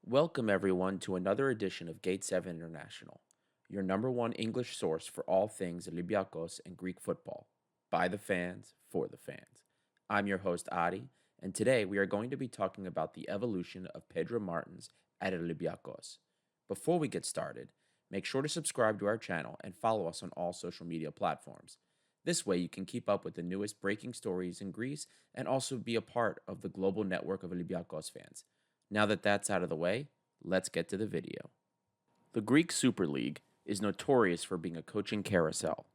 Welcome, everyone, to another edition of Gate 7 International, your number one English source for all things Olympiakos and Greek football, by the fans, for the fans. I'm your host, Ari, and today we are going to be talking about the evolution of Pedro Martins at Olympiakos. Before we get started, make sure to subscribe to our channel and follow us on all social media platforms. This way, you can keep up with the newest breaking stories in Greece and also be a part of the global network of Olympiakos fans. Now that that's out of the way, let's get to the video. The Greek Super League is notorious for being a coaching carousel.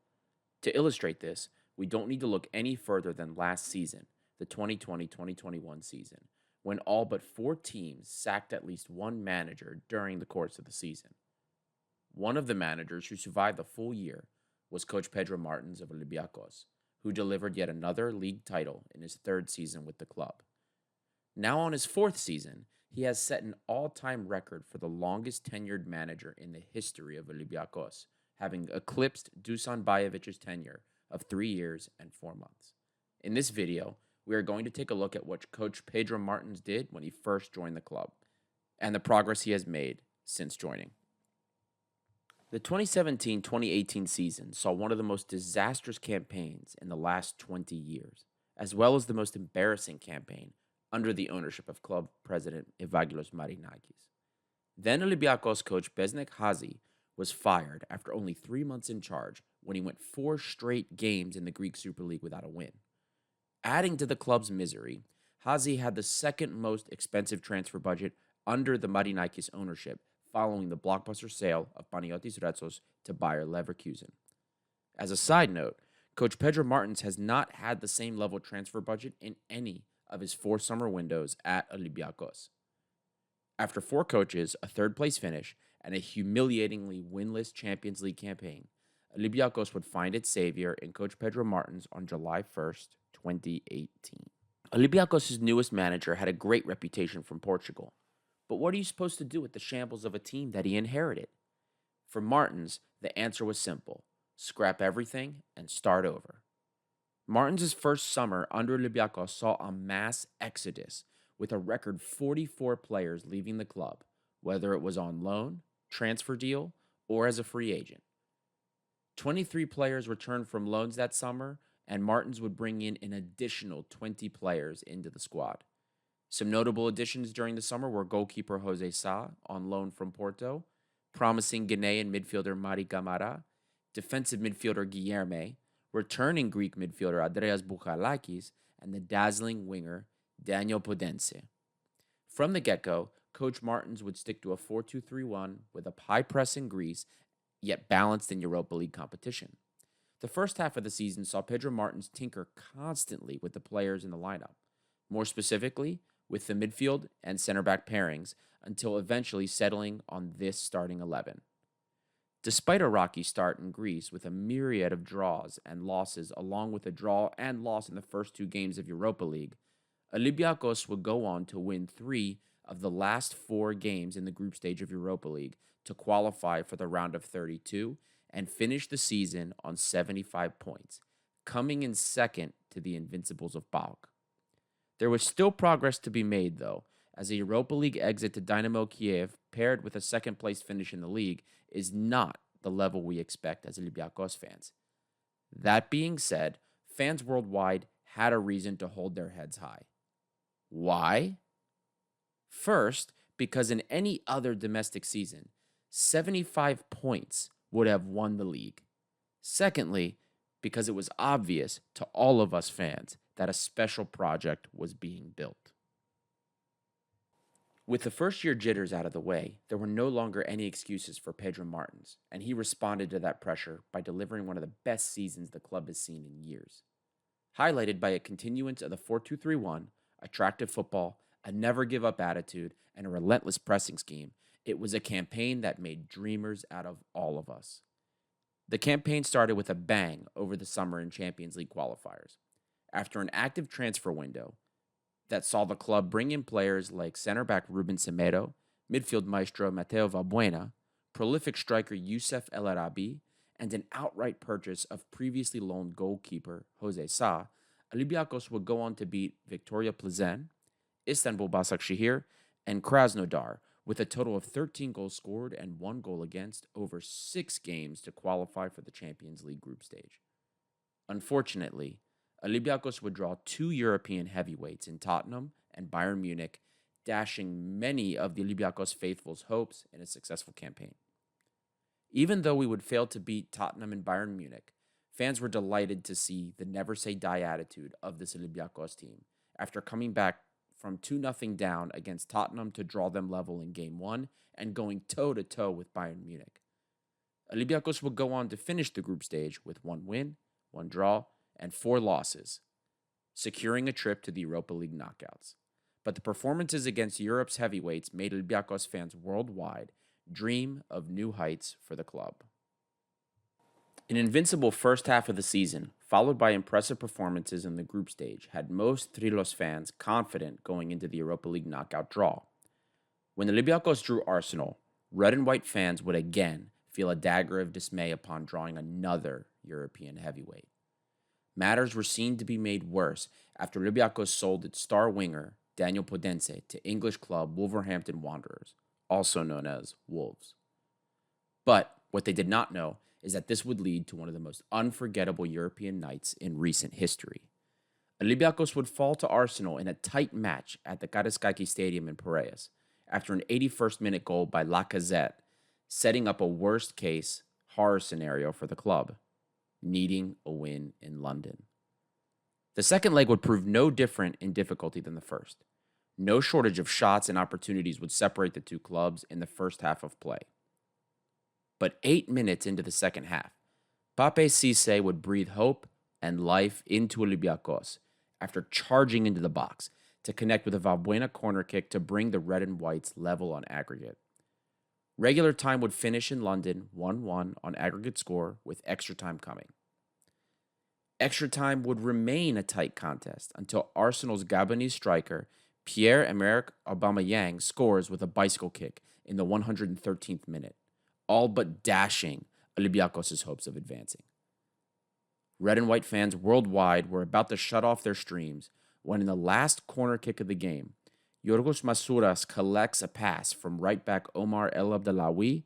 To illustrate this, we don't need to look any further than last season, the 2020-2021 season, when all but 4 teams sacked at least one manager during the course of the season. One of the managers who survived the full year was Coach Pedro Martins of Olympiakos, who delivered yet another league title in his 3rd season with the club. Now on his 4th season, he has set an all-time record for the longest tenured manager in the history of Olympiakos, having eclipsed Dusan Bajevic's tenure of 3 years and 4 months. In this video, we are going to take a look at what Coach Pedro Martins did when he first joined the club, and the progress he has made since joining. The 2017-2018 season saw one of the most disastrous campaigns in the last 20 years, as well as the most embarrassing campaign under the ownership of club president Evangelos Marinakis. Then Olympiakos coach Besnik Hazi was fired after only 3 months in charge when he went 4 straight games in the Greek Super League without a win. Adding to the club's misery, Hazi had the 2nd most expensive transfer budget under the Marinakis ownership following the blockbuster sale of Panagiotis Retsos to Bayer Leverkusen. As a side note, Coach Pedro Martins has not had the same level transfer budget in any of his 4 summer windows at Olympiakos. After 4 coaches, a 3rd-place finish, and a humiliatingly winless Champions League campaign, Olympiakos would find its savior in Coach Pedro Martins on July 1st, 2018. Olympiakos' newest manager had a great reputation from Portugal, but what are you supposed to do with the shambles of a team that he inherited? For Martins, the answer was simple: scrap everything and start over. Martins' first summer under Olympiakos saw a mass exodus, with a record 44 players leaving the club, whether it was on loan, transfer deal, or as a free agent. 23 players returned from loans that summer, and Martins would bring in an additional 20 players into the squad. Some notable additions during the summer were goalkeeper Jose Sa, on loan from Porto, promising Ghanaian midfielder Mari Gamara, defensive midfielder Guilherme, returning Greek midfielder Andreas Bouchalakis, and the dazzling winger Daniel Podense. From the get-go, Coach Martins would stick to a 4-2-3-1 with a high press in Greece, yet balanced in Europa League competition. The first half of the season saw Pedro Martins tinker constantly with the players in the lineup, more specifically with the midfield and center-back pairings, until eventually settling on this starting 11. Despite a rocky start in Greece with a myriad of draws and losses, along with a draw and loss in the first 2 games of Europa League, Olympiakos would go on to win 3 of the last 4 games in the group stage of Europa League to qualify for the round of 32 and finish the season on 75 points, coming in second to the Invincibles of PAOK. There was still progress to be made, though, as a Europa League exit to Dynamo Kiev paired with a 2nd-place finish in the league is not the level we expect as Olympiakos fans. That being said, fans worldwide had a reason to hold their heads high. Why? First, because in any other domestic season, 75 points would have won the league. Secondly, because it was obvious to all of us fans that a special project was being built. With the first-year jitters out of the way, there were no longer any excuses for Pedro Martins, and he responded to that pressure by delivering one of the best seasons the club has seen in years. Highlighted by a continuance of the 4-2-3-1, attractive football, a never-give-up attitude, and a relentless pressing scheme, it was a campaign that made dreamers out of all of us. The campaign started with a bang over the summer in Champions League qualifiers. After an active transfer window that saw the club bring in players like center-back Ruben Semedo, midfield maestro Mateo Valbuena, prolific striker Youssef El Arabi, and an outright purchase of previously loaned goalkeeper Jose Sa, Olympiakos would go on to beat Victoria Plzen, Istanbul Başakşehir, and Krasnodar, with a total of 13 goals scored and 1 goal against over 6 games to qualify for the Champions League group stage. Unfortunately, Olympiakos would draw 2 European heavyweights in Tottenham and Bayern Munich, dashing many of the Olympiakos faithful's hopes in a successful campaign. Even though we would fail to beat Tottenham and Bayern Munich, fans were delighted to see the never-say-die attitude of this Olympiakos team after coming back from 2-0 down against Tottenham to draw them level in Game 1 and going toe-to-toe with Bayern Munich. Olympiakos would go on to finish the group stage with 1 win, 1 draw, and 4 losses, securing a trip to the Europa League knockouts. But the performances against Europe's heavyweights made Olympiakos fans worldwide dream of new heights for the club. An invincible first half of the season, followed by impressive performances in the group stage, had most Trilos fans confident going into the Europa League knockout draw. When Olympiakos drew Arsenal, red and white fans would again feel a dagger of dismay upon drawing another European heavyweight. Matters were seen to be made worse after Olympiakos sold its star winger, Daniel Podence, to English club Wolverhampton Wanderers, also known as Wolves. But what they did not know is that this would lead to one of the most unforgettable European nights in recent history. Olympiakos would fall to Arsenal in a tight match at the Karaiskaki Stadium in Piraeus after an 81st minute goal by Lacazette, setting up a worst-case horror scenario for the club, needing a win in London. The second leg would prove no different in difficulty than the first. No shortage of shots and opportunities would separate the two clubs in the first half of play. But 8 minutes into the second half, Pape Cisse would breathe hope and life into Olympiakos after charging into the box to connect with a Valbuena corner kick to bring the red and whites level on aggregate. Regular time would finish in London 1-1 on aggregate score with extra time coming. Extra time would remain a tight contest until Arsenal's Gabonese striker Pierre-Emerick Aubameyang scores with a bicycle kick in the 113th minute, all but dashing Olympiakos' hopes of advancing. Red and white fans worldwide were about to shut off their streams when, in the last corner kick of the game, Yorgos Masouras collects a pass from right-back Omar El Abdellaoui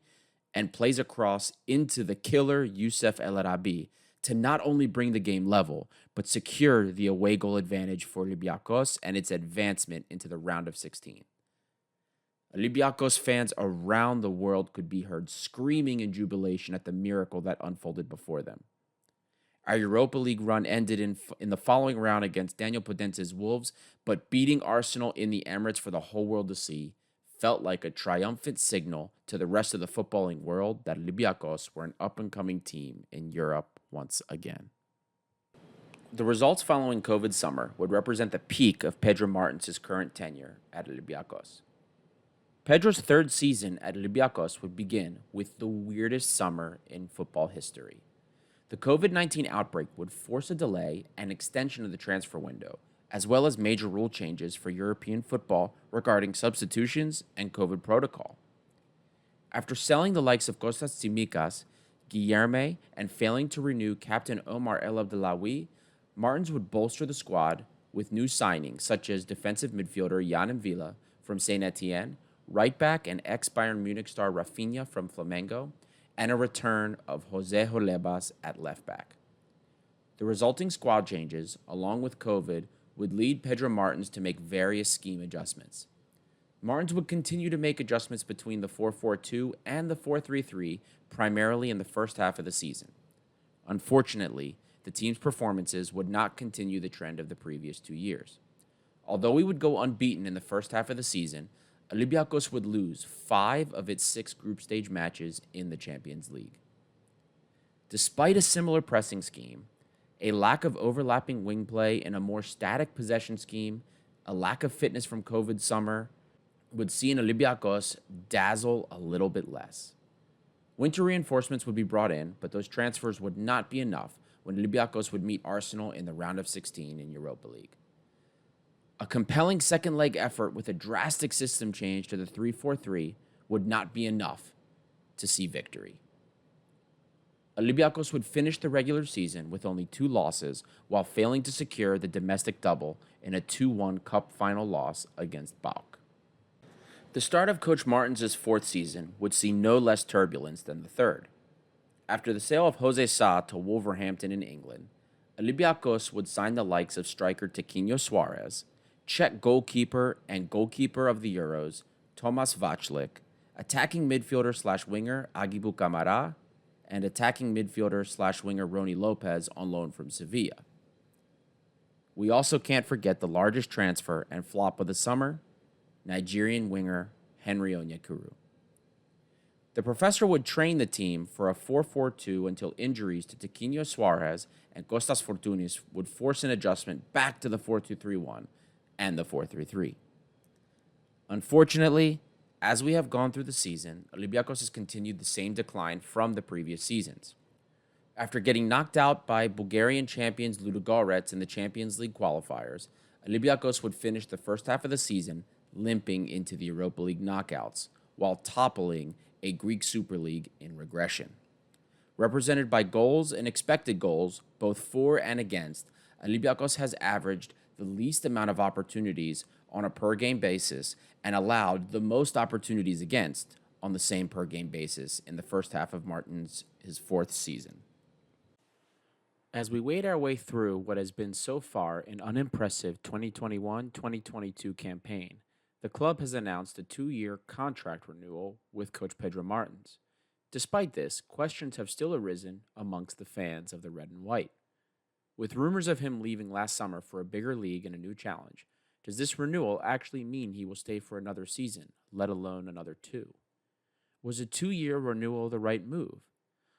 and plays across into the killer Youssef El Arabi to not only bring the game level, but secure the away goal advantage for Olympiakos and its advancement into the round of 16. Olympiakos fans around the world could be heard screaming in jubilation at the miracle that unfolded before them. Our Europa League run ended in the following round against Daniel Podence's Wolves, but beating Arsenal in the Emirates for the whole world to see felt like a triumphant signal to the rest of the footballing world that Olympiakos were an up-and-coming team in Europe once again. The results following COVID summer would represent the peak of Pedro Martins' current tenure at Olympiakos. Pedro's third season at Olympiakos would begin with the weirdest summer in football history. The COVID-19 outbreak would force a delay and extension of the transfer window, as well as major rule changes for European football regarding substitutions and COVID protocol. After selling the likes of Kostas Tsimikas, Guilherme, and failing to renew captain Omar El Abdellaoui, Martins would bolster the squad with new signings such as defensive midfielder Jan Villa from Saint Etienne, right-back and ex-Bayern Munich star Rafinha from Flamengo, and a return of Jose Jolebas at left-back. The resulting squad changes, along with COVID, would lead Pedro Martins to make various scheme adjustments. Martins would continue to make adjustments between the 4-4-2 and the 4-3-3, primarily in the first half of the season. Unfortunately, the team's performances would not continue the trend of the previous 2 years. Although we would go unbeaten in the first half of the season, Olympiakos would lose 5 of its 6 group stage matches in the Champions League. Despite a similar pressing scheme, a lack of overlapping wing play and a more static possession scheme, a lack of fitness from COVID summer, would see an Olympiakos dazzle a little bit less. Winter reinforcements would be brought in, but those transfers would not be enough when Olympiakos would meet Arsenal in the round of 16 in Europa League. A compelling second leg effort with a drastic system change to the 3-4-3 would not be enough to see victory. Olympiakos would finish the regular season with only 2 losses while failing to secure the domestic double in a 2-1 cup final loss against PAOK. The start of Coach Martins' fourth season would see no less turbulence than the third. After the sale of Jose Sa to Wolverhampton in England, Olympiakos would sign the likes of striker Tiquinho Suarez, Czech goalkeeper and goalkeeper of the Euros, Tomas Vaclik, attacking midfielder/winger Agibu Camara, and attacking midfielder/winger Rony Lopez on loan from Sevilla. We also can't forget the largest transfer and flop of the summer, Nigerian winger Henry Onyekuru. The professor would train the team for a 4-4-2 until injuries to Tiquinho Suarez and Kostas Fortounis would force an adjustment back to the 4-2-3-1 and the 4-3-3. Unfortunately, as we have gone through the season, Olympiakos has continued the same decline from the previous seasons. After getting knocked out by Bulgarian champions Ludogorets in the Champions League qualifiers, Olympiakos would finish the first half of the season limping into the Europa League knockouts, while toppling a Greek Super League in regression. Represented by goals and expected goals, both for and against, Olympiakos has averaged the least amount of opportunities on a per-game basis and allowed the most opportunities against on the same per-game basis in the first half of Martins' his fourth season. As we wade our way through what has been so far an unimpressive 2021-2022 campaign, the club has announced a 2-year contract renewal with coach Pedro Martins. Despite this, questions have still arisen amongst the fans of the red and white. With rumors of him leaving last summer for a bigger league and a new challenge, does this renewal actually mean he will stay for another season, let alone another 2? Was a 2-year renewal the right move?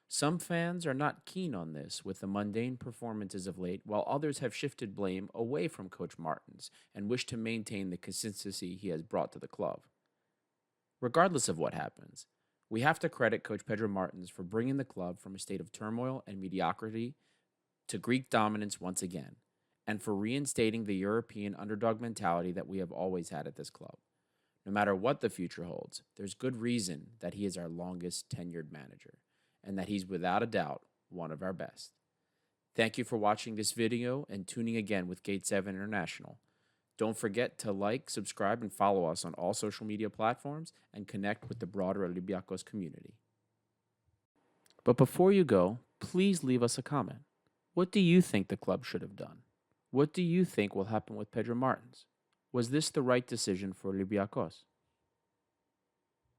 Some fans are not keen on this with the mundane performances of late, while others have shifted blame away from Coach Martins and wish to maintain the consistency he has brought to the club. Regardless of what happens, we have to credit Coach Pedro Martins for bringing the club from a state of turmoil and mediocrity to Greek dominance once again, and for reinstating the European underdog mentality that we have always had at this club. No matter what the future holds, there's good reason that he is our longest tenured manager, and that he's without a doubt one of our best. Thank you for watching this video and tuning again with Gate 7 International. Don't forget to like, subscribe, and follow us on all social media platforms and connect with the broader Olympiakos community. But before you go, please leave us a comment. What do you think the club should have done? What do you think will happen with Pedro Martins? Was this the right decision for Olympiakos?